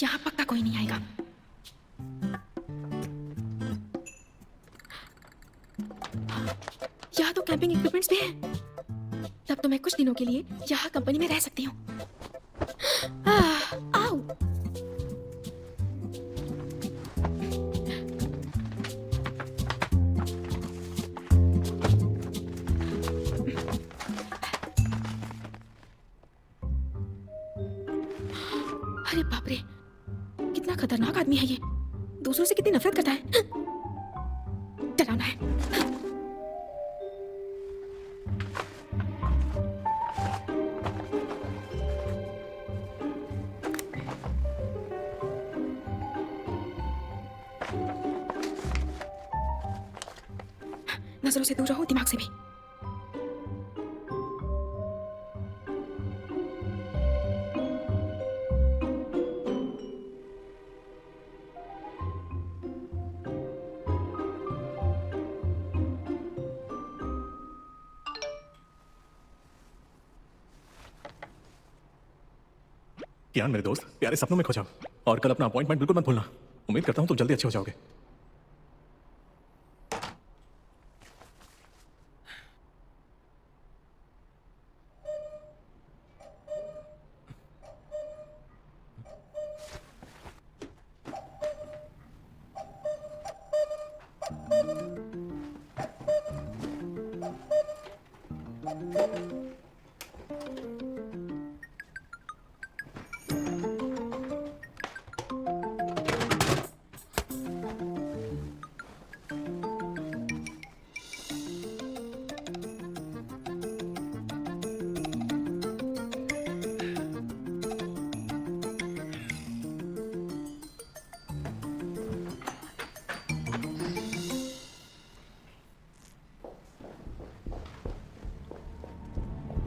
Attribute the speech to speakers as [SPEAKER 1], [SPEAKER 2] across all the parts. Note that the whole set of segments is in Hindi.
[SPEAKER 1] यहाँ पक्का कोई नहीं आएगा। यहाँ तो कैंपिंग इक्विपमेंट्स भी हैं। तब तो मैं कुछ दिनों के लिए यहाँ कंपनी में रह सकती हूँ। आओ। अरे बाप रे, कितना खतरनाक आदमी है ये। दूसरों से कितनी नफरत करता है। डरावना है। नजरों से दूर रहो, दिमाग से भी।
[SPEAKER 2] कियान मेरे दोस्त, प्यारे सपनों में खो जाओ और कल अपना अपॉइंटमेंट बिल्कुल मत भूलना। उम्मीद करता हूँ तुम जल्दी अच्छे हो जाओगे।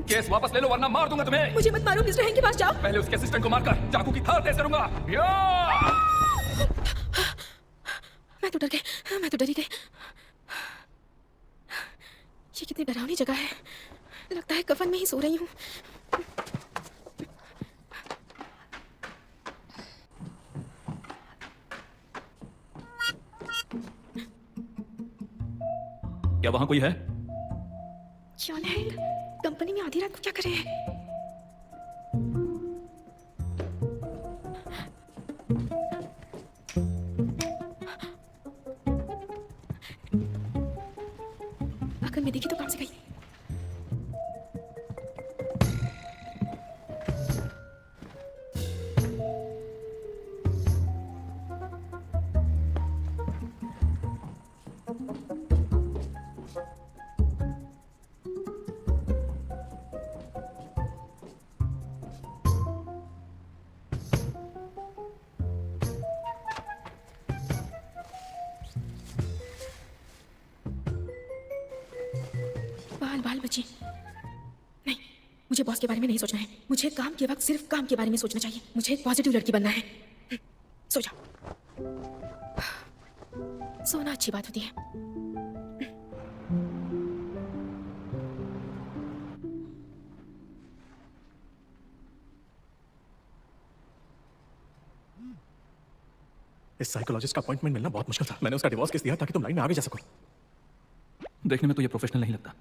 [SPEAKER 3] केस वापस ले लो वरना मार दूंगा तुम्हें।
[SPEAKER 1] मुझे मत मारो, मिस्टर हेंग के पास जाओ।
[SPEAKER 3] पहले उसके असिस्टेंट को मारकर चाकू की धार तेज करूंगा।
[SPEAKER 1] मैं तो डर गई। ये कितनी डरावनी जगह है। लगता है कफन में ही सो रही हूँ।
[SPEAKER 3] क्या वहां कोई है?
[SPEAKER 1] जॉन हेंग कंपनी में आधी रात को क्या कर रहे हैं? अगर मैं देखी तो काम से गई। बाल बची नहीं, मुझे बॉस के बारे में नहीं सोचना है। मुझे काम के वक्त सिर्फ काम के बारे में सोचना चाहिए। मुझे एक पॉजिटिव लड़की बनना है। सो जाओ। सोना अच्छी बात होती है।
[SPEAKER 2] इस साइकोलॉजिस्ट का अपॉइंटमेंट मिलना बहुत मुश्किल था। मैंने उसका डिवोर्स केस दिया ताकि तुम लाइन में आगे जा सको।
[SPEAKER 3] देखने में तो ये प्रोफेशनल नहीं लगता।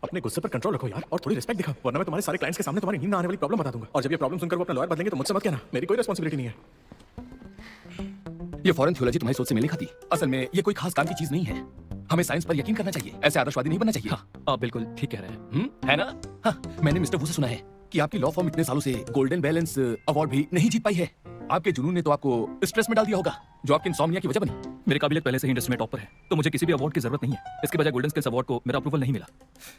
[SPEAKER 2] अपने गुस्से पर कंट्रोल रखो यार और थोड़ी रिस्पेक्ट दिखाओ, वरना मैं तुम्हारे सारे क्लाइंट्स के सामने तुम्हारी नींद ना आने वाली प्रॉब्लम बता दूंगा। और जब ये प्रॉब्लम सुनकर वो अपना लॉयर बदलेंगे तो मुझसे मत कहना, मेरी कोई रिस्पांसिबिलिटी नहीं है।
[SPEAKER 4] ये फॉरेन थियोलॉजी तुम्हारी सोच से मेल नहीं खाती। असल में ये कोई खास काम की चीज नहीं है। हमें साइंस पर यकीन करना चाहिए, ऐसे आदर्शवादी नहीं बनना चाहिए।
[SPEAKER 3] हाँ, आप बिल्कुल ठीक कह रहे हैं।
[SPEAKER 4] है ना? हाँ, मैंने मिस्टर वू से सुना है कि आपकी लॉ फॉर्म इतने सालों से गोल्डन बैलेंस अवार्ड भी नहीं जीत पाई है। आपके जुनून ने तो आपको स्ट्रेस में डाल दिया होगा, जो आपकी इंसोम्निया की वजह बनी।
[SPEAKER 3] मेरी काबिलियत पहले से ही इंडस्ट्री में टॉप पर है, तो मुझे किसी भी अवार्ड की जरूरत नहीं है। इसके बजाय गोल्डन स्किल्स अवार्ड को मेरा अप्रूवल नहीं मिला।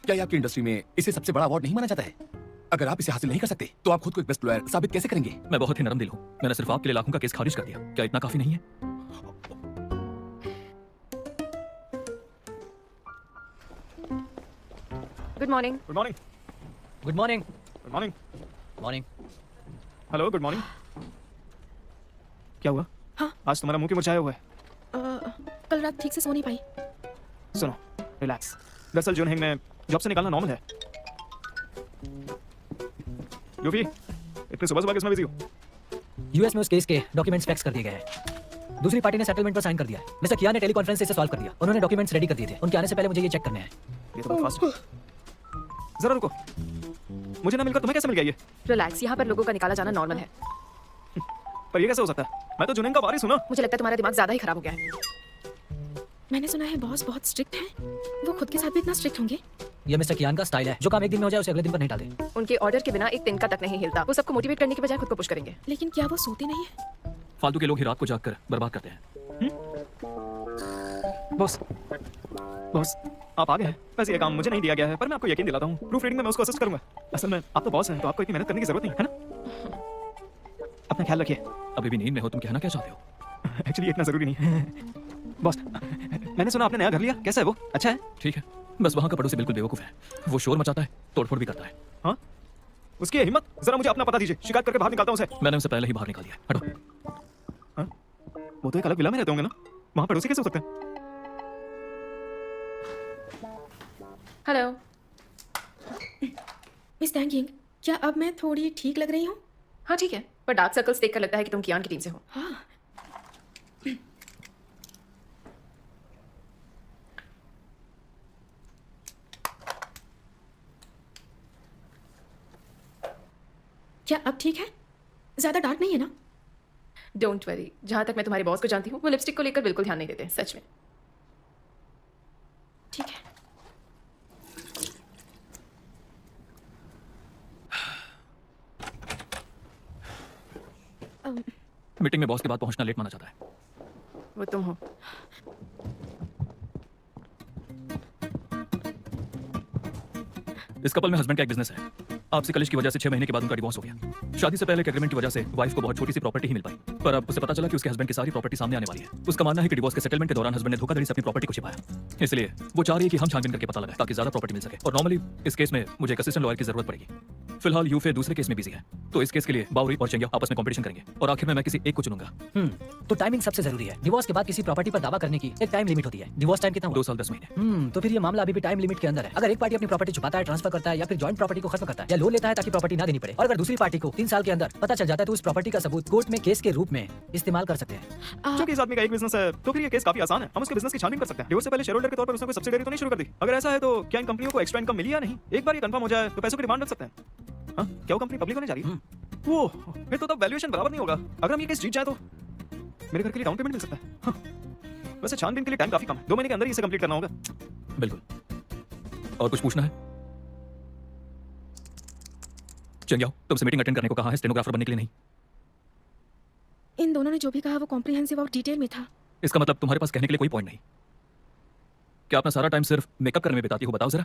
[SPEAKER 4] क्या ये आपकी इंडस्ट्री में इसे सबसे बड़ा अवार्ड नहीं माना जाता है? अगर आप इसे हासिल नहीं कर सकते तो आप खुद को एक बेस्ट लॉयर साबित कैसे करेंगे?
[SPEAKER 3] मैं बहुत ही नरम दिल हूँ। मैंने सिर्फ आपके लिए लाखों का केस खारिज कर दिया। क्या इतना काफी नहीं है?
[SPEAKER 5] Good morning.
[SPEAKER 6] Good morning.
[SPEAKER 5] Good morning.
[SPEAKER 6] Good morning.
[SPEAKER 5] Morning.
[SPEAKER 6] Hello, good morning. क्या हुआ?
[SPEAKER 1] हाँ?
[SPEAKER 6] आज तुम्हारा मुंह क्यों मुरझाया हुआ है?
[SPEAKER 1] कल रात ठीक से सो नहीं पाई।
[SPEAKER 6] सुनो, रिलैक्स। दरअसल जॉन हेंग ने जॉब से निकालना नॉर्मल है। यूफी, इतनी सुबह सुबह किसमें बिजी हो?
[SPEAKER 5] यूएस में उस केस के डॉक्यूमेंट्स फैक्स कर दिए गए हैं। दूसरी पार्टी ने सेटलमेंट पर साइन कर दिया है। मिस्टर कियान ने टेलीकॉन्फ्रेंस से इसे सॉल्व कर दिया। उन्होंने डॉक्यूमेंट्स रेडी कर दिए थे। उनके आने से पहले मुझे ये चेक करने हैं।
[SPEAKER 6] ये तो बहुत फास्ट है। जरा रुको, मुझे ना मिलकर तुम्हें कैसे मिल गया ये?
[SPEAKER 1] रिलैक्स, यहाँ पर लोगों का निकाला जाना नॉर्मल है।
[SPEAKER 6] पर ये कैसे हो सकता है? मैं तो जुनैन का वारिस हूँ ना।
[SPEAKER 1] मुझे लगता है तुम्हारा दिमाग ज्यादा ही खराब हो गया है। मैंने सुना है बॉस बहुत स्ट्रिक्ट हैं। वो खुद के साथ भी इतना स्ट्रिक्ट होंगे?
[SPEAKER 5] ये मिस्टर कियान का स्टाइल है। जो काम एक दिन में हो जाए उसे अगले दिन पर नहीं टालते।
[SPEAKER 1] उनके ऑर्डर के बिना एक तिनका तक नहीं हिलता। वो सबको मोटिवेट करने के बजाय खुद को पुश करेंगे। लेकिन क्या वो सोते नहीं है?
[SPEAKER 3] फालतू के लोग ही रात को जागकर बर्बाद करते हैं।
[SPEAKER 6] बॉस, बॉस, आप आ गए हैं। वैसे ये काम मुझे नहीं दिया गया है, पर मैं आपको यकीन दिलाता हूँ, प्रूफ रीडिंग में मैं उसको असिस्ट करूंगा। असल में आप तो बॉस हैं, तो आपको इतनी मेहनत करने की जरूरत नहीं है ना। अपना ख्याल रखिए।
[SPEAKER 3] अभी भी नींद में हो, तुम कहना क्या चाहते हो?
[SPEAKER 6] एक्चुअली इतना जरूरी नहीं है। बॉस, मैंने सुना आपने नया घर लिया, कैसा है वो? अच्छा है?
[SPEAKER 3] ठीक है, बस वहाँ का पड़ोसी बिल्कुल बेवकूफ है। वो शोर मचाता है, तोड़फोड़ भी करता है।
[SPEAKER 6] हाँ, उसकी ये हिम्मत। जरा मुझे अपना पता दीजिए, शिकायत करके बाहर निकालता हूँ उसे।
[SPEAKER 3] मैंने उसे पहले ही बाहर निकाल दिया। हटो।
[SPEAKER 6] हाँ? वो तो एक अलग विला में रहते होंगे ना, वहाँ पड़ोसी कैसे हो सकते हैं?
[SPEAKER 1] हेलो मिस थैंकिंग, क्या अब मैं थोड़ी ठीक लग रही हूँ? हाँ ठीक है, पर डार्क सर्कल्स देखकर लगता है कि तुम कियान की टीम से हो। हाँ। क्या अब ठीक है? ज्यादा डार्क नहीं है ना? डोंट वरी, जहां तक मैं तुम्हारे बॉस को जानती हूँ, वो लिपस्टिक को लेकर बिल्कुल ध्यान नहीं देते, सच में। ठीक है।
[SPEAKER 3] मीटिंग में बॉस के बाद पहुंचना लेट माना जाता है।
[SPEAKER 1] वो तुम हो।
[SPEAKER 3] इस कपल में हस्बैंड का एक बिजनेस है। आपसे कलिश की वजह से 6 महीने के बाद उनका डिवोर्स हो गया। शादी से पहले एक एग्रीमेंट की वजह से वाइफ को बहुत छोटी सी प्रॉपर्टी ही मिल पाई, पर अब उसे पता चला कि उसके हस्बैंड की सारी प्रॉपर्टी सामने आने वाली है। उसका मानना है कि डिवोर्स के सेटलमेंट के दौरान हस्बैंड ने धोखाधड़ी से अपनी प्रॉपर्टी को छिपाया, इसलिए वो चाह रही है कि हम छानबीन करके पता लगाएं ताकि ज्यादा प्रॉपर्टी मिल सके। और नॉर्मली इस केस में मुझे एक असिस्टेंट लॉयर की जरूरत पड़ेगी। फिलहाल यूफे दूसरे केस में बिजी है, तो इस केस के लिए बाउरी और चेंगिया आपस में कंपटीशन करेंगे और आखिर में मैं किसी एक को चुनूंगा।
[SPEAKER 5] तो टाइमिंग सबसे जरूरी है। डिवोर्स के बाद किसी प्रॉपर्टी पर दावा करने की एक टाइम लिमिट होती है। डिवोर्स टाइम कितना हुआ?
[SPEAKER 3] 2 साल 10 महीने।
[SPEAKER 5] तो फिर ये मामला अभी भी टाइम लिमिट के अंदर है। अगर एक पार्टी अपनी प्रॉपर्टी छुपाता है, ट्रांसफर करता है या फिर जॉइंट प्रॉपर्टी को खत्म करता है या लोन लेता है ताकि प्रॉपर्टी ना देनी पड़े, और अगर दूसरी पार्टी को 3 साल के अंदर पता चल जाता है, तो उस प्रॉपर्टी का सबूत कोर्ट में केस के रूप में इस्तेमाल कर सकते हैं।
[SPEAKER 6] क्योंकि इस आदमी का एक बिजनेस है, तो फिर ये केस काफी आसान है। हम उसके बिजनेस की छानबीन कर सकते हैं। डिवोर्स से पहले शेयर होल्डर के तौर पर उसने कोई सब्सिडियरी तो नहीं शुरू कर दी? अगर ऐसा है तो क्या इन कंपनियों को एक्स्ट्रा इनकम मिली या नहीं? एक बार ये कंफर्म हो जाए तो पैसों की डिमांड रख सकते हैं। हाँ, क्या वो कंपनी पब्लिक होने जा रही है? वो फिर तो तब वैल्यूएशन बराबर नहीं होगा। अगर हम ये केस जीत जाए तो मेरे घर के लिए डाउन पेमेंट मिल सकता है। हाँ। वैसे छानबीन के लिए टाइम काफी कम है, 2 महीने के अंदर ही इसे कंप्लीट करना होगा।
[SPEAKER 3] बिल्कुल। और कुछ पूछना है? चेंगिया, तुमसे मीटिंग अटेंड करने को कहा है, स्टेनोग्राफर बनने के लिए नहीं।
[SPEAKER 1] इन दोनों ने जो भी कहा वो कॉम्प्रिहेंसिव और डिटेल में था।
[SPEAKER 3] इसका मतलब तुम्हारे पास कहने के लिए कोई पॉइंट नहीं। क्या अपना सारा टाइम सिर्फ मेकअप करने में बिताती हो? बताओ जरा।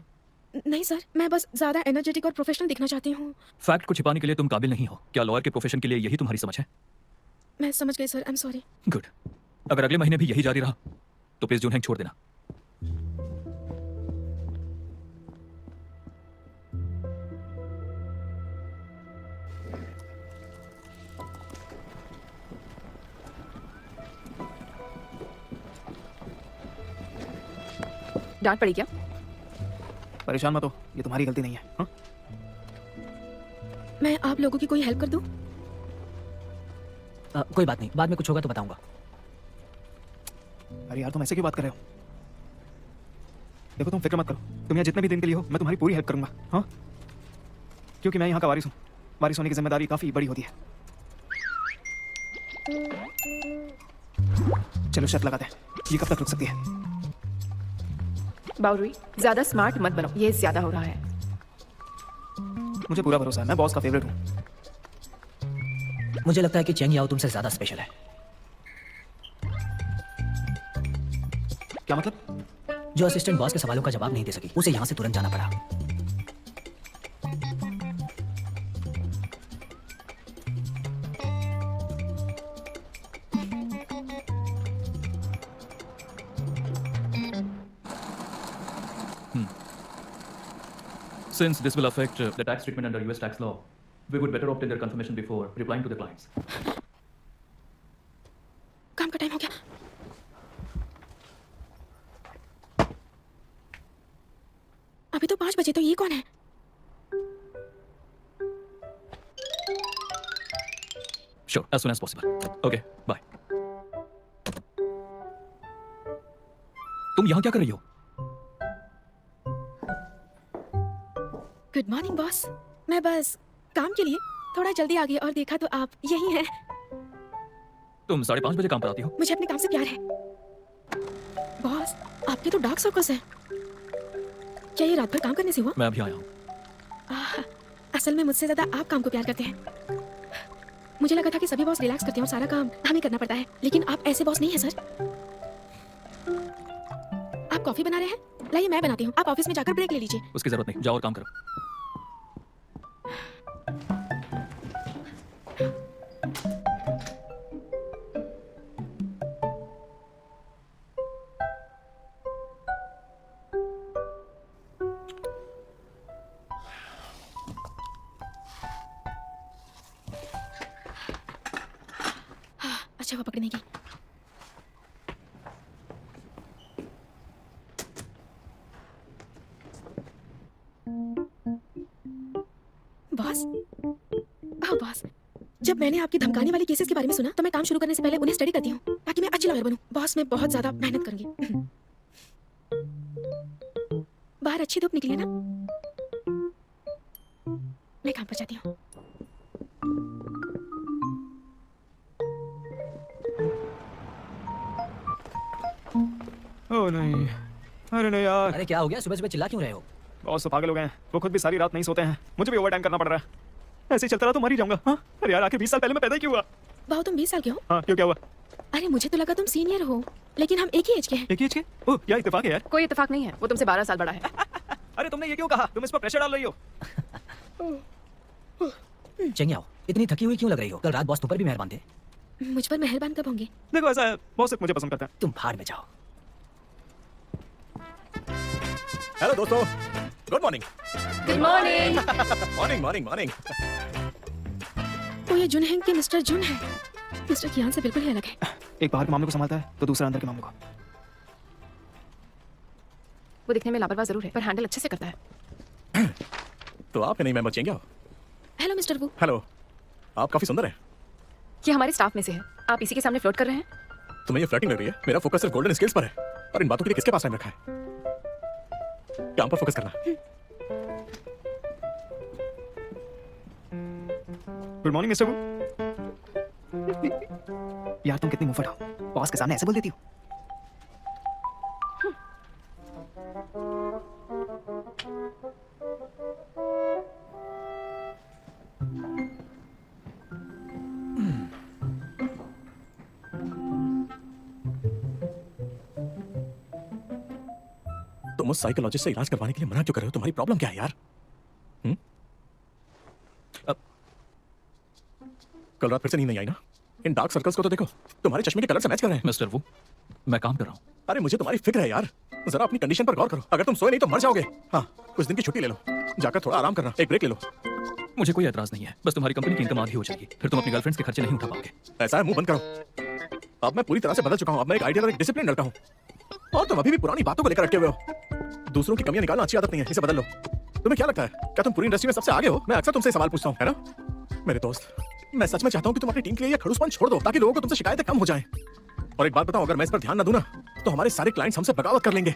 [SPEAKER 1] नहीं सर, मैं बस ज्यादा एनर्जेटिक और प्रोफेशनल दिखना चाहती हूँ।
[SPEAKER 3] फैक्ट को छिपाने के लिए तुम काबिल नहीं हो। क्या लॉयर के प्रोफेशन के लिए यही तुम्हारी समझ है?
[SPEAKER 1] मैं समझ गई sir, I am sorry.
[SPEAKER 3] Good. अगर अगले महीने भी यही जारी रहा तो प्लीज जूनहेंग छोड़ देना।
[SPEAKER 1] डांट पड़ी क्या?
[SPEAKER 6] परेशान मत हो, ये तुम्हारी गलती नहीं है। हाँ?
[SPEAKER 1] मैं आप लोगों की कोई हेल्प कर दूं?
[SPEAKER 5] कोई बात नहीं, बाद में कुछ होगा तो बताऊंगा।
[SPEAKER 6] अरे यार, तुम ऐसे क्यों बात कर रहे हो? देखो, तुम फिक्र मत करो। तुम यहाँ जितने भी दिन के लिए हो, मैं तुम्हारी पूरी हेल्प करूंगा। हाँ, क्योंकि मैं यहाँ का वारिस हूँ। वारिस होने की जिम्मेदारी काफी बड़ी होती है। चलो शर्त लगाते हैं, ये कब तक रुक सकती है?
[SPEAKER 1] बाउरी, ज्यादा स्मार्ट मत बनो, ये ज्यादा हो रहा है।
[SPEAKER 6] मुझे पूरा भरोसा है, मैं बॉस का फेवरेट हूँ।
[SPEAKER 5] मुझे लगता है कि चेंग याओ तुमसे ज्यादा स्पेशल है।
[SPEAKER 6] क्या मतलब?
[SPEAKER 5] जो असिस्टेंट बॉस के सवालों का जवाब नहीं दे सकी, उसे यहाँ से तुरंत जाना पड़ा।
[SPEAKER 3] Since this will affect the tax treatment under US tax law, we would better obtain their confirmation before replying to the clients.
[SPEAKER 1] काम का टाइम हो गया। अभी तो 5 बजे, तो ये कौन है?
[SPEAKER 3] Sure, as soon as possible. Okay, bye. तुम यहाँ क्या कर रही हो?
[SPEAKER 1] Good morning boss. मैं बस काम के लिए थोड़ा जल्दी आ गई और देखा तो आप यही हैं।
[SPEAKER 3] तुम 5:30 बजे काम पर आती हो?
[SPEAKER 1] मुझे अपने काम से प्यार है। बॉस, आपके तो डार्क सर्कल्स हैं। क्या ये रात भर काम करने से हुआ?
[SPEAKER 3] मैं अभी आया हूँ।
[SPEAKER 1] असल में मुझसे ज्यादा आप काम को प्यार करते हैं। मुझे लगा था कि सभी बॉस रिलैक्स करते हैं और सारा काम हमें करना पड़ता है, लेकिन आप ऐसे बॉस नहीं है सर। आप कॉफी बना रहे हैं? लाइए मैं बनाती हूँ, आप ऑफिस में जाकर ब्रेक ले लीजिए।
[SPEAKER 3] उसकी जरूरत नहीं, जाओ और काम करो।
[SPEAKER 1] अच्छा हुआ पकड़ने की। बॉस, बॉस, जब मैंने आपकी धमकाने वाले केसेस के बारे में सुना तो मैं काम शुरू करने से पहले उन्हें स्टडी करती हूँ ताकि मैं अच्छी लॉयर बनूं। बॉस, मैं बहुत ज्यादा मेहनत करूंगी। बाहर अच्छी धूप निकली है ना? मैं काम पर जाती हूँ।
[SPEAKER 6] ओह नहीं, अरे नहीं यार,
[SPEAKER 5] अरे क्या हो गया? सुबह सुबह चिल्ला क्यों रहे हो?
[SPEAKER 6] बॉस तो पागल हो गए हैं। वो खुद भी सारी रात नहीं सोते हैं, मुझे भी ओवर टाइम करना पड़ रहा है। ऐसे ही चलता रहा तो मर ही जाऊंगा। हाँ? अरे यार, आखिर 20 साल पहले मैं पैदा ही क्यों हुआ?
[SPEAKER 1] बाबू, तुम 20 साल के हो?
[SPEAKER 6] हाँ, क्यों, क्या हुआ?
[SPEAKER 1] अरे मुझे तो लगा तुम सीनियर हो, लेकिन हम एक ही एज के हैं।
[SPEAKER 6] एक ही एज के? ओह, क्या इत्तेफाक है यार।
[SPEAKER 7] कोई इत्तेफाक नहीं है, वो तुमसे 12 साल बड़ा है।
[SPEAKER 6] अरे तुमने ये क्यों कहा? तुम इस पर प्रेशर डाल रही हो।
[SPEAKER 5] चेंगियाओ, इतनी थकी हुई क्यों लग रही हो? कल रात बॉस तुम पर भी मेहरबान थे।
[SPEAKER 1] मुझ पर मेहरबान कब होंगे?
[SPEAKER 6] देखो ऐसा है, बॉस सिर्फ मुझे पसंद करता है।
[SPEAKER 5] तुम भाड़ में जाओ।
[SPEAKER 2] हेलो दोस्तों, good morning.
[SPEAKER 7] Good morning.
[SPEAKER 2] Morning morning morning.
[SPEAKER 1] तो ये जुन है कि मिस्टर जुन है? मिस्टर कियान से बिल्कुल ही अलग है।
[SPEAKER 6] एक बाहर के मामले को संभालता है तो दूसरा अंदर के मामले को।
[SPEAKER 7] वो दिखने में लापरवाह जरूर है, पर हैंडल अच्छे से करता है।
[SPEAKER 2] तो आप नहीं मेंबर चेंगे?
[SPEAKER 1] हेलो मिस्टर वू।
[SPEAKER 2] हेलो, आप काफी सुंदर हैं।
[SPEAKER 7] ये हमारे स्टाफ में से है। आप इसी के सामने फ्लोट कर रहे हैं?
[SPEAKER 2] तुम्हें ये फ्लर्टिंग लग रही है? मेरा फोकस सिर्फ गोल्डन स्किल्स पर है और इन बातों के लिए किसके पास टाइम रखा है? काम पर फोकस करना।
[SPEAKER 6] गुड मॉर्निंग मिस्टर वू। यार तुम कितनी मुंहफट हो, बॉस के सामने ऐसे बोल देती हो।
[SPEAKER 2] तुम उस साइकोलॉजिस्ट से इलाज करवाने के लिए मना क्यों कर रहे हो? तुम्हारी प्रॉब्लम क्या है यार? कल रात फिर से नींद नहीं आई ना? इन डार्क सर्कल्स को तो देखो, तुम्हारे चश्मे के कलर से मैच कर रहे हैं।
[SPEAKER 3] मिस्टर वू, मैं काम कर रहा हूँ।
[SPEAKER 2] अरे मुझे तुम्हारी फिक्र है यार। जरा अपनी कंडीशन पर गौर करो। अगर तुम सोए नहीं तो मर जाओगे। हाँ, कुछ दिन की छुट्टी ले लो, जाकर थोड़ा आराम करना, एक ब्रेक ले लो।
[SPEAKER 3] मुझे कोई एतराज नहीं है, बस तुम्हारी कंपनी की इनकम आधी हो जाएगी, फिर तुम अपनी गर्लफ्रेंड्स के खर्चे नहीं उठा पाओगे।
[SPEAKER 2] ऐसा है, मुंह बंद करो। अब मैं पूरी तरह से बदल चुका हूँ। अब मैं एक आइडियल और एक डिसिप्लिन लड़का हूँ और तुम अभी भी पुरानी बातों को लेकर अटके हुए हो। दूसरों की कमियां निकालना अच्छी आदत नहीं है, इसे बदल लो। तुम्हें क्या लगता है, क्या तुम पूरी इंडस्ट्री में सबसे आगे हो? मैं अक्सर तुमसे सवाल पूछता हूँ, है ना मेरे दोस्त? मैं सच में चाहता हूँ कि तुम अपनी टीम के लिए ये खड़ूसपन छोड़ दो ताकि लोगों को तुमसे शिकायतें कम हो जाएं। और एक बात बताओ, अगर मैं इस पर ध्यान न दूं ना तो हमारे सारे क्लाइंट्स हमसे बगावत कर लेंगे।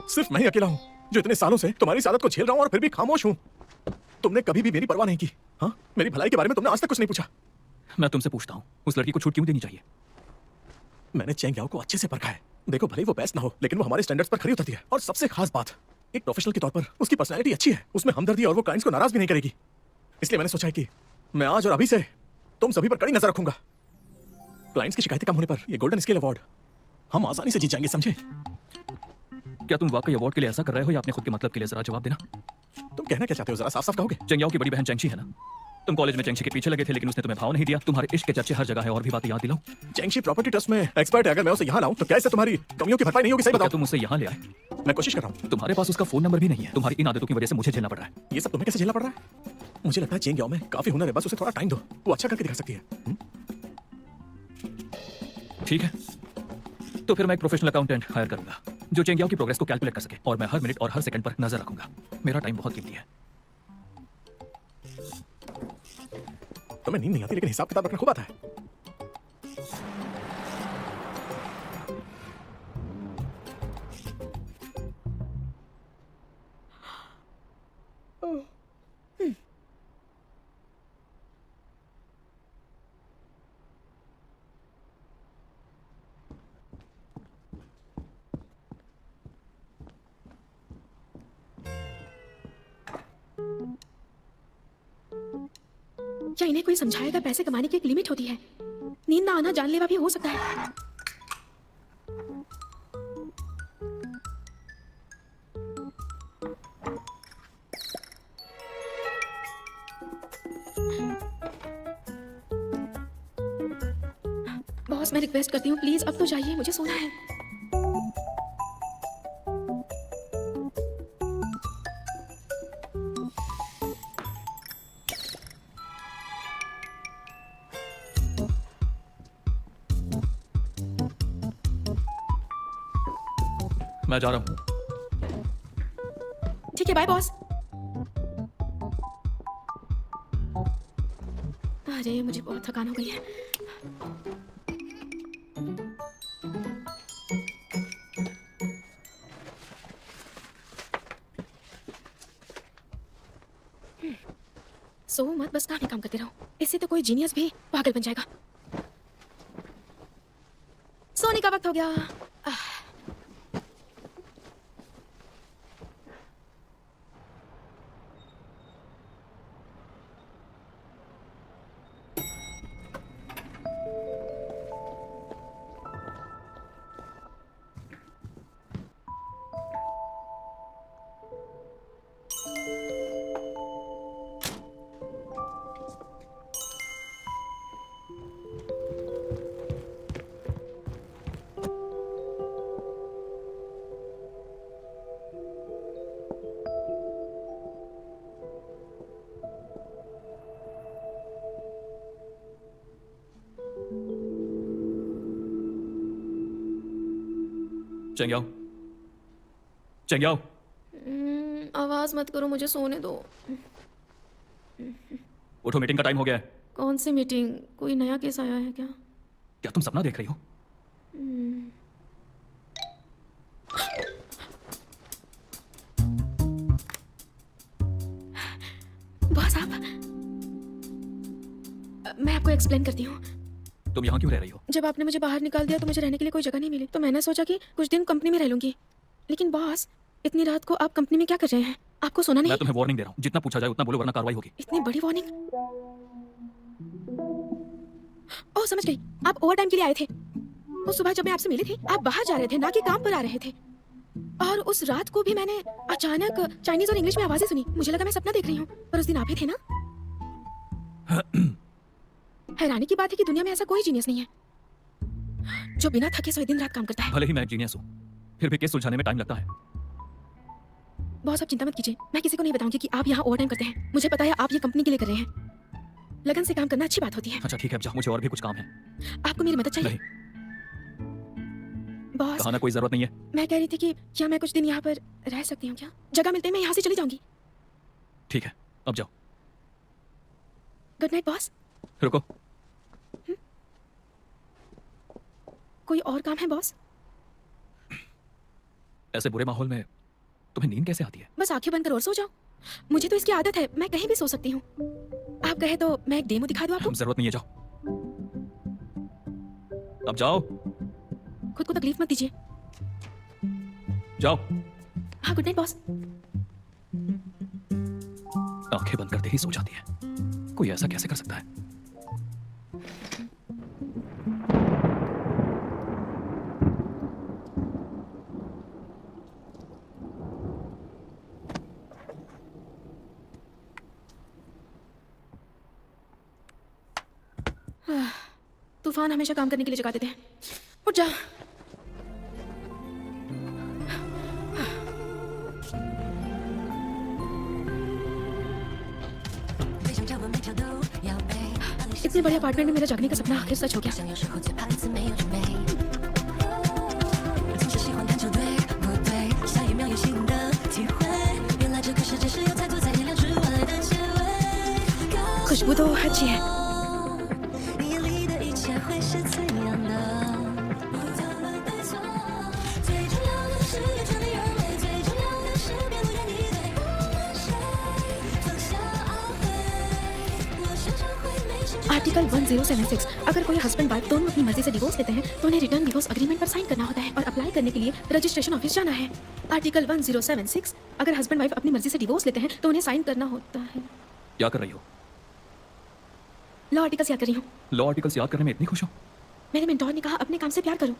[SPEAKER 2] सिर्फ मैं ही अकेला हूँ जो इतने सालों से तुम्हारी इस आदत को झेल रहा हूँ और फिर भी खामोश हूँ। तुमने कभी भी मेरी परवाह नहीं की। हाँ, मेरी भलाई के बारे में तुमने आज तक कुछ नहीं पूछा।
[SPEAKER 3] मैं तुमसे पूछता हूँ, उस लड़की को छूट क्यों देनी चाहिए?
[SPEAKER 2] मैंने चेंग याओ को अच्छे से परखा है। देखो, भले ही वो बेस्ट ना हो, लेकिन वो हमारे स्टैंडर्ड्स पर खरी उतरती है। और सबसे खास बात, एक प्रोफेशनल के तौर पर उसकी पर्सनैलिटी अच्छी है, उसमें हमदर्दी, और वो क्लाइंट्स को नाराज भी नहीं करेगी। इसलिए मैंने सोचा है कि मैं आज और अभी से तुम सभी पर कड़ी नजर रखूंगा। क्लाइंट्स की शिकायतें कम होने पर ये गोल्डन स्केल अवार्ड हम आसानी से जीत जाएंगे, समझे?
[SPEAKER 3] क्या तुम वाकई अवार्ड के लिए ऐसा कर रहे हो या अपने खुद के मतलब के लिए? जरा जवाब देना।
[SPEAKER 2] तुम कहना क्या चाहते हो, जरा साफ साफ कहोगे?
[SPEAKER 3] चेंगियाओ की बड़ी बहन चेंगशी है ना? तुम कॉलेज में चेंगशी के पीछे लगे थे, लेकिन उसने तुम्हें भाव नहीं दिया। तुम्हारे इश्क के चर्चे हर जगह है, और भी बातें याद दिलाओ।
[SPEAKER 2] चेंगशी प्रॉपर्टी ट्रस्ट में एक्सपर्ट है, अगर मैं उसे यहाँ लाऊं तो क्या इससे तुम्हारी कमियों की भरपाई नहीं होगी? सही
[SPEAKER 3] क्या
[SPEAKER 2] बताओ।
[SPEAKER 3] तुम उसे यहाँ ले आए?
[SPEAKER 2] मैं कोशिश कर रहा हूँ।
[SPEAKER 3] तुम्हारे पास उसका फोन नंबर भी नहीं है। तुम्हारी इन आदतों की वजह से मुझे झेलना पड़ रहा है।
[SPEAKER 2] ये सब तुम्हें कैसे झेलना पड़ रहा है? मुझे लगता है चेंग याओ में काफी हुनर है, बस उसे थोड़ा टाइम दो, वो अच्छा करके दिखा सकती है।
[SPEAKER 3] ठीक है, तो फिर मैं एक प्रोफेशनल अकाउंटेंट हायर करूंगा जो चेंगियाओ की प्रोग्रेस को कैलकुलेट कर सके, और मैं हर मिनट और हर सेकंड पर नजर रखूंगा। मेरा टाइम बहुत कीमती है।
[SPEAKER 2] तुम्हें नींद नहीं आती लेकिन हिसाब किताब रखना खूब आता है।
[SPEAKER 1] क्या इन्हें कोई समझाएगा पैसे कमाने की एक लिमिट होती है। नींद ना आना जानलेवा भी हो सकता है। बॉस मैं रिक्वेस्ट करती हूँ प्लीज अब तो जाइए, मुझे सोना है।
[SPEAKER 3] मैं जा रहा हूँ।
[SPEAKER 1] ठीक है बाय बॉस। अरे मुझे बहुत थकान हो गई है। सो मत, बस काम ही काम करते रहो। इससे तो कोई जीनियस भी पागल बन जाएगा। सोने का वक्त हो गया।
[SPEAKER 3] चेंग्याओ, चेंग्याओ,
[SPEAKER 1] आवाज मत करो, मुझे सोने दो।
[SPEAKER 3] उठो, मीटिंग का टाइम हो गया है।
[SPEAKER 1] कौन सी मीटिंग? कोई नया केस आया है क्या?
[SPEAKER 3] क्या तुम सपना देख रही हो?
[SPEAKER 1] बॉस आप, मैं आपको एक्सप्लेन करती हूँ।
[SPEAKER 3] तुम यहाँ क्यों रह रही हो?
[SPEAKER 1] जब आपने मुझे बाहर निकाल दिया तो मुझे रहने के लिए कोई जगह नहीं मिली, तो मैंने सोचा कि कुछ दिन कंपनी में रह लूंगी। लेकिन बॉस इतनी रात को आप कंपनी में क्या कर रहे हैं? आपको सोना नहीं?
[SPEAKER 3] मैं तुम्हें वार्निंग दे रहा हूँ, जितना पूछा जाए उतना बोलो वरना कार्रवाई होगी।
[SPEAKER 1] इतनी बड़ी वार्निंग? ओह समझ गई, आप ओवर टाइम के लिए आए थे। उस सुबह जब मैं आपसे मिली थी आप बाहर जा रहे थे, ना कि काम पर आ रहे थे। और उस रात को भी मैंने अचानक चाइनीज और इंग्लिश में आवाजें सुनी। मुझे लगा मैं सपना देख रही हूँ, पर उस दिन आप ही थे ना। हैरानी की बात है कि दुनिया में ऐसा कोई जीनियस नहीं है जो बिना थके सोए दिन रात काम करता है।
[SPEAKER 3] भले ही मैं एक जीनियस हूँ, फिर भी केस सुलझाने में टाइम लगता है।
[SPEAKER 1] बॉस आप चिंता मत कीजिए, मैं किसी को नहीं बताऊंगी कि आप यहाँ ओवर टाइम करते हैं। मुझे पता है आप ये कंपनी के लिए कर रहे हैं। लगन से काम करना अच्छी बात होती है।
[SPEAKER 3] अच्छा ठीक है, अब जाओ, मुझे और भी कुछ काम है।
[SPEAKER 1] आपको मेरी मदद चाहिए?
[SPEAKER 3] नहीं,
[SPEAKER 1] बॉस
[SPEAKER 3] कहा ना कोई जरूरत नहीं है।
[SPEAKER 1] मैं कह रही थी कि क्या मैं कुछ दिन यहाँ पर रह सकती हूँ? क्या जगह मिलते ही मैं यहाँ से चली जाऊंगी।
[SPEAKER 3] ठीक है, अब जाओ।
[SPEAKER 1] Good night boss.
[SPEAKER 3] रुको,
[SPEAKER 1] कोई और काम है बॉस?
[SPEAKER 3] ऐसे बुरे माहौल में तुम्हें नींद कैसे आती है?
[SPEAKER 1] बस आंखें बंद कर और सो जाओ। मुझे तो इसकी आदत है, मैं कहीं भी सो सकती हूँ। आप कहे तो मैं एक डेमो दिखा दूँ आपको?
[SPEAKER 3] जरूरत नहीं है, जाओ। अब जाओ,
[SPEAKER 1] खुद को तकलीफ मत दीजिए।
[SPEAKER 3] जाओ।
[SPEAKER 1] हाँ गुड नाइट बॉस।
[SPEAKER 3] आंखें बंद करते ही सो जाती है। कोई ऐसा कैसे कर सकता है?
[SPEAKER 1] तूफान हमेशा काम करने के लिए जगा देते हैं। उठ जा। इतने बड़े अपार्टमेंट में मेरा जगने का सपना आखिर सच हो गया। खुशबू तो अच्छी है। आर्टिकल 1076 अगर कोई हस्बैंड वाइफ दोनों अपनी मर्जी से डिवोर्स लेते हैं तो उन्हें रिटर्न डिवोर्स एग्रीमेंट पर साइन करना होता है और अप्लाई करने के लिए रजिस्ट्रेशन ऑफिस जाना है। आर्टिकल 1076 अगर हस्बैंड वाइफ अपनी मर्जी से डिवोर्स लेते हैं तो उन्हें साइन करना होता है।
[SPEAKER 3] क्या कर रही हो?
[SPEAKER 1] लॉ आर्टिकल्स याद कर रही हूँ।
[SPEAKER 3] लॉ आर्टिकल्स याद करने में इतनी खुश हो?
[SPEAKER 1] मेरे मेंटोर ने कहा अपने काम से प्यार करो।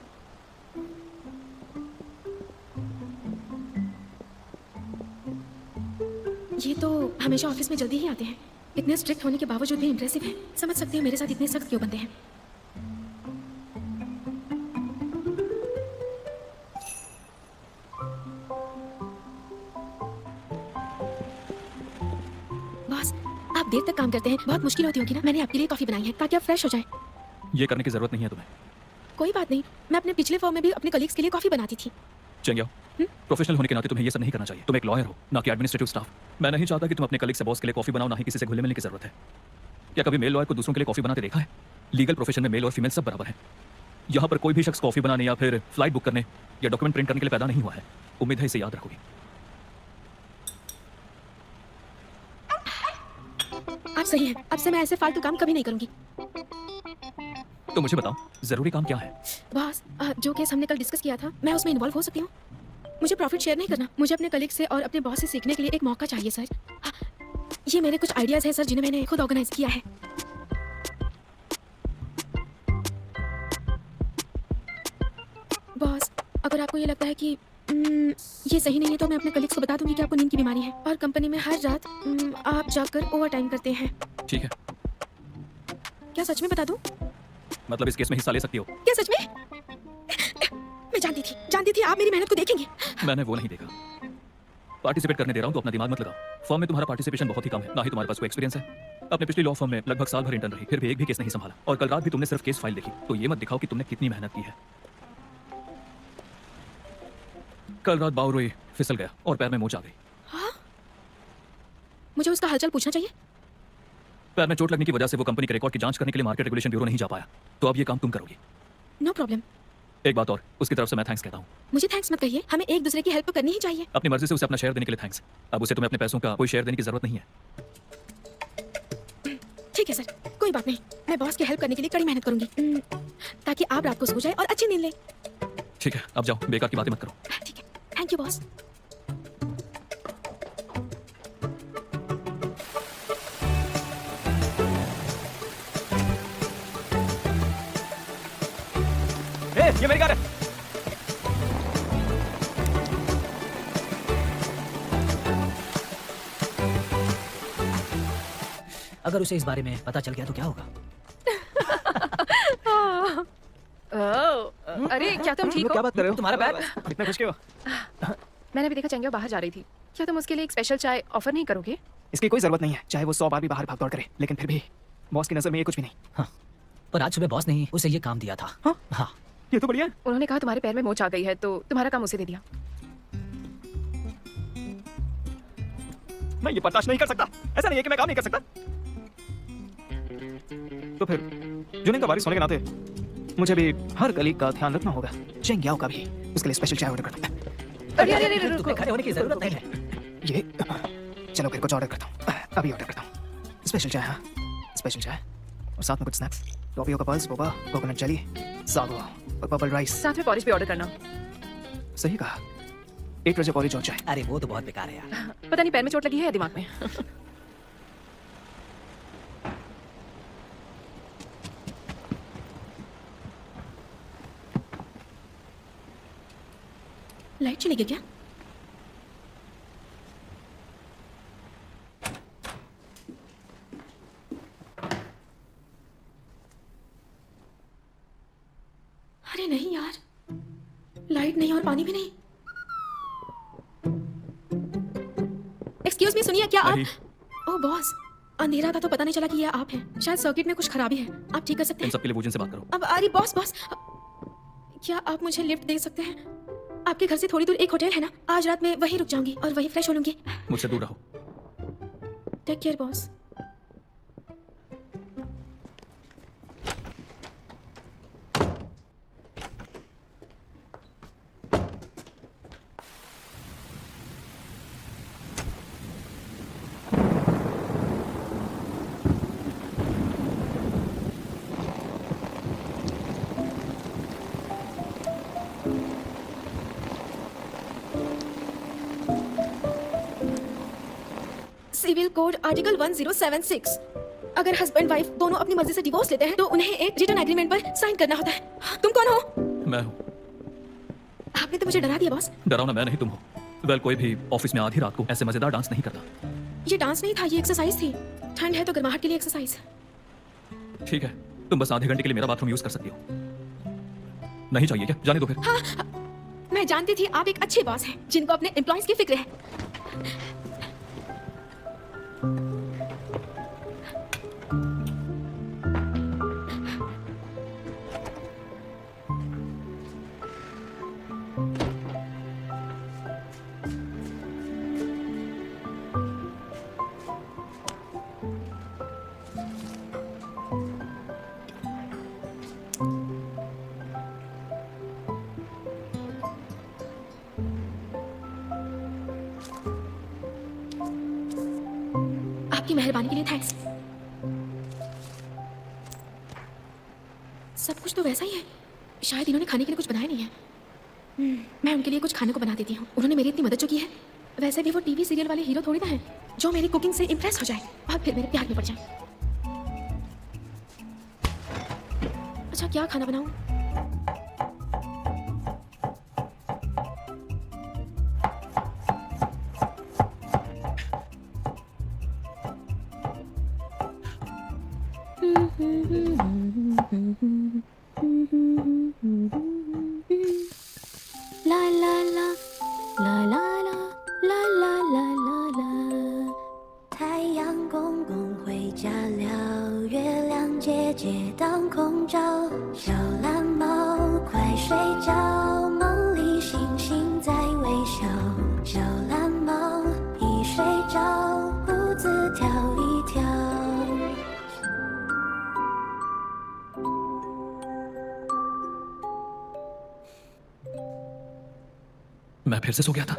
[SPEAKER 1] ये तो हमेशा ऑफिस में जल्दी ही आते हैं। इतने स्ट्रिक्ट होने के बावजूद भी इंप्रेसिव है। समझ सकते हो मेरे साथ इतने सख्त क्यों बनते हैं। बॉस, आप देर तक काम करते हैं, बहुत मुश्किल होती होगी ना। मैंने आपके लिए कॉफी बनाई है ताकि आप फ्रेश हो जाए।
[SPEAKER 3] ये करने की जरूरत नहीं है तुम्हें।
[SPEAKER 1] कोई बात नहीं, मैं अपने पिछले फॉर्म में भी अपने कलीग्स के लिए कॉफी बनाती थी।
[SPEAKER 3] चेंगियाओ, प्रोफेशनल होने के नाते तुम्हें ये सब नहीं करना चाहिए। तुम एक लॉयर हो, ना कि एडमिनिस्ट्रेटिव स्टाफ। मैं नहीं चाहता कि तुम अपने कलीग से बॉस के लिए कॉफी बनाओ, ना ही किसी से घुलने मिलने की जरूरत है। क्या कभी मेल लॉयर को दूसरों के लिए कॉफी बनाते देखा है? लीगल प्रोफेशन में मेल और फीमेल सब बराबर है। यहाँ पर कोई भी शख्स कॉफी बनाने या फिर फ्लाइट बुक करने या डॉक्यूमेंट प्रिंट करने के लिए पैदा नहीं हुआ है। उम्मीद है इसे याद रखोगी।
[SPEAKER 1] आप सही हैं। अब से मैं ऐसे फालतू काम कभी नहीं करूंगी।
[SPEAKER 3] तो मुझे बताओ, जरूरी काम क्या है?
[SPEAKER 1] बॉस, जो केस हमने कल डिस्कस किया था, मैं उसमें इन्वॉल्व हो सकती हूँ। मुझे प्रॉफिट शेयर नहीं करना। मुझे अपने कलीग से और अपने बॉस से सीखने के लिए एक मौका चाहिए सर। ये मेरे कुछ आइडियाज हैं सर, जिन्हें मैंने खुद ऑर्गेनाइज किया है। बॉस, अगर आपको ये लगता है कि ये सही नहीं है तो मैं अपने कलीग्स को बता दूंगी कि आपको नींद की बीमारी है और कंपनी में हर रात आप जाकर ओवर टाइम करते हैं।
[SPEAKER 3] ठीक है,
[SPEAKER 1] क्या सच में बता दूं?
[SPEAKER 3] मतलब इस केस में हिस्सा ले सकती हो?
[SPEAKER 1] क्या सच में? मैं जानती थी आप मेरी मेहनत को देखेंगे।
[SPEAKER 3] मैंने वो नहीं देखा। पार्टिसिपेट करने दे रहा हूँ तो अपना दिमाग मत लगाओ। फॉर्म में तुम्हारा पार्टिसिपेशन बहुत ही कम है, ना ही तुम्हारे पास कोई एक्सपीरियंस है। अपने पिछली लॉ फॉर्म में लगभग साल भर इंटर्न रही, फिर भी एक भी केस नहीं संभाला। और कल रात भी तुमने सिर्फ केस फाइल देखी, तो ये मत दिखाओ कि तुमने कितनी मेहनत की है। कल रात बाव रोई फिसल गया और पैर में मोच आ गई।
[SPEAKER 1] हाँ? मुझे उसका हालचाल पूछना चाहिए।
[SPEAKER 3] पैर में चोट लगने की वजह से वो कंपनी के रिकॉर्ड की जांच करने के लिए मार्केट रेगुलेशन ब्यूरो नहीं जा पाया। तो अब ये काम तुम करोगी।
[SPEAKER 1] No problem.
[SPEAKER 3] एक बात और, उसकी तरफ से मैं थैंक्स कहता हूँ।
[SPEAKER 1] मुझे थैंक्स मत कहिए, हमें एक दूसरे की हेल्प तो करनी ही चाहिए।
[SPEAKER 3] अपनी मर्जी से उसे अपना शेयर देने के लिए थैंक्स। अब उसे तुम्हें अपने पैसों का कोई शेयर देने की जरूरत नहीं है।
[SPEAKER 1] ठीक है सर, कोई बात नहीं। मैं बॉस की हेल्प करने के लिए कड़ी मेहनत करूंगी ताकि आप रात को सो जाए और अच्छी नींद ले।
[SPEAKER 3] ठीक है, अब जाओ, बेकार की बातें मत करो।
[SPEAKER 1] ठीक है, थैंक यू बॉस।
[SPEAKER 6] ये मेरी कार है।
[SPEAKER 5] अगर उसे इस बारे में पता चल गया तो क्या होगा?
[SPEAKER 7] ओह, अरे क्या तुम ठीक
[SPEAKER 6] क्या
[SPEAKER 7] हो?
[SPEAKER 6] बात कर रहे हो?
[SPEAKER 5] तुम्हारा बैग।
[SPEAKER 6] इतना खुश क्यों?
[SPEAKER 7] मैंने भी देखा चंगिया बाहर जा रही थी। क्या तुम उसके लिए एक स्पेशल चाय ऑफर नहीं करोगे?
[SPEAKER 6] इसकी कोई जरूरत नहीं है, चाहे वो 100 बार भी बाहर भाग दौड़ करे, लेकिन फिर भी बॉस की नजर में ये कुछ भी नहीं।
[SPEAKER 5] हाँ, पर आज सुबह बॉस ने ही उसे ये काम दिया था।
[SPEAKER 6] हाँ?
[SPEAKER 5] हाँ।
[SPEAKER 6] ये तो बढ़िया है।
[SPEAKER 7] उन्होंने कहा तुम्हारे पैर में मोच आ गई है तो तुम्हारा काम उसे दे दिया।
[SPEAKER 6] मैं ये बर्दाश्त नहीं कर सकता। ऐसा नहीं है कि मैं काम नहीं कर सकता। तो फिर जुनिन का वारिस होने के नाते मुझे भी हर कलीग का ध्यान रखना होगा। चेंगियाओ का भी, उसके लिए स्पेशल चाय ऑर्डर करता हूँ।
[SPEAKER 7] अरे अरे अरे
[SPEAKER 5] तुम्हें
[SPEAKER 7] रुको।
[SPEAKER 5] खड़े होने की जरूरत नहीं है।
[SPEAKER 6] ये चलो फिर कुछ ऑर्डर करता हूँ। अभी ऑर्डर करता हूँ। स्पेशल चाय, हाँ स्पेशल चाय, और साथ में कुछ स्नैक्स, टॉफियों का pulse, Boba, coconut jelly, sago और पर्पल राइस।
[SPEAKER 7] साथ में पॉलिश भी ऑर्डर करना।
[SPEAKER 6] सही कहा, 8 बजे पॉलिश और चाय।
[SPEAKER 5] अरे वो तो बहुत बेकार है यार।
[SPEAKER 7] पता नहीं पैर में चोट लगी है या दिमाग में।
[SPEAKER 1] लाइट चली गई क्या? अरे नहीं यार, लाइट नहीं और पानी भी नहीं। एक्सक्यूज मी, सुनिए, क्या
[SPEAKER 3] नहीं।
[SPEAKER 1] आप? ओह बॉस, अंधेरा था तो पता नहीं चला कि ये आप हैं। शायद सर्किट में कुछ खराबी है, आप ठीक कर सकते
[SPEAKER 3] इन
[SPEAKER 1] हैं?
[SPEAKER 3] सब के लिए वूजन से बात करो।
[SPEAKER 1] अब अरे बॉस, क्या आप मुझे लिफ्ट दे सकते हैं? आपके घर से थोड़ी दूर एक होटल है ना, आज रात में वहीं रुक जाऊंगी और वहीं फ्रेश हो लूंगी।
[SPEAKER 3] मुझसे दूर रहो।
[SPEAKER 1] Take care boss. Civil code article 1076। अगर हस्बैंड वाइफ दोनों अपनी मर्जी से डिवोर्स लेते हैं तो उन्हें एक रिटर्न एग्रीमेंट पर साइन करना होता है। तुम कौन हो?
[SPEAKER 3] मैं हूँ।
[SPEAKER 1] आपने तो मुझे डरा दिया बॉस।
[SPEAKER 3] डरावना मैं नहीं, तुम हो। वेल, कोई भी ऑफिस में आधी रात को ऐसे मजेदार डांस नहीं करता।
[SPEAKER 1] ये डांस नहीं था, ये एक्सरसाइज थी। ठंड है तो गर्माहट के लिए एक्सरसाइज।
[SPEAKER 3] ठीक है, तुम बस आधे घंटे के लिए मेरा बाथरूम यूज कर सकती हो। नहीं चाहिए क्या? जाने दो फिर।
[SPEAKER 1] मैं जानती थी आप एक अच्छे बॉस हैं जिनको अपने एम्प्लॉयज की फिक्र है। आपकी मेहरबानी के लिए थैंक्स। सब कुछ तो वैसा ही है, शायद इन्होंने खाने के लिए कुछ बनाया नहीं है। मैं उनके लिए कुछ खाने को बना देती हूँ। उन्होंने मेरी इतनी मदद जो की है, वैसे भी वो टीवी सीरियल वाले हीरो थोड़ी ना है जो मेरी कुकिंग से इम्प्रेस हो जाए और फिर मेरे प्यार में पड़ जाए। अच्छा, क्या खाना बनाऊं? La la la la la la la la la la la。太阳公公回家了，月亮姐姐当空照。小蓝猫快睡觉，梦里星星在微笑。小蓝猫一睡着，胡子跳一跳。
[SPEAKER 3] मैं फिर से सो गया था।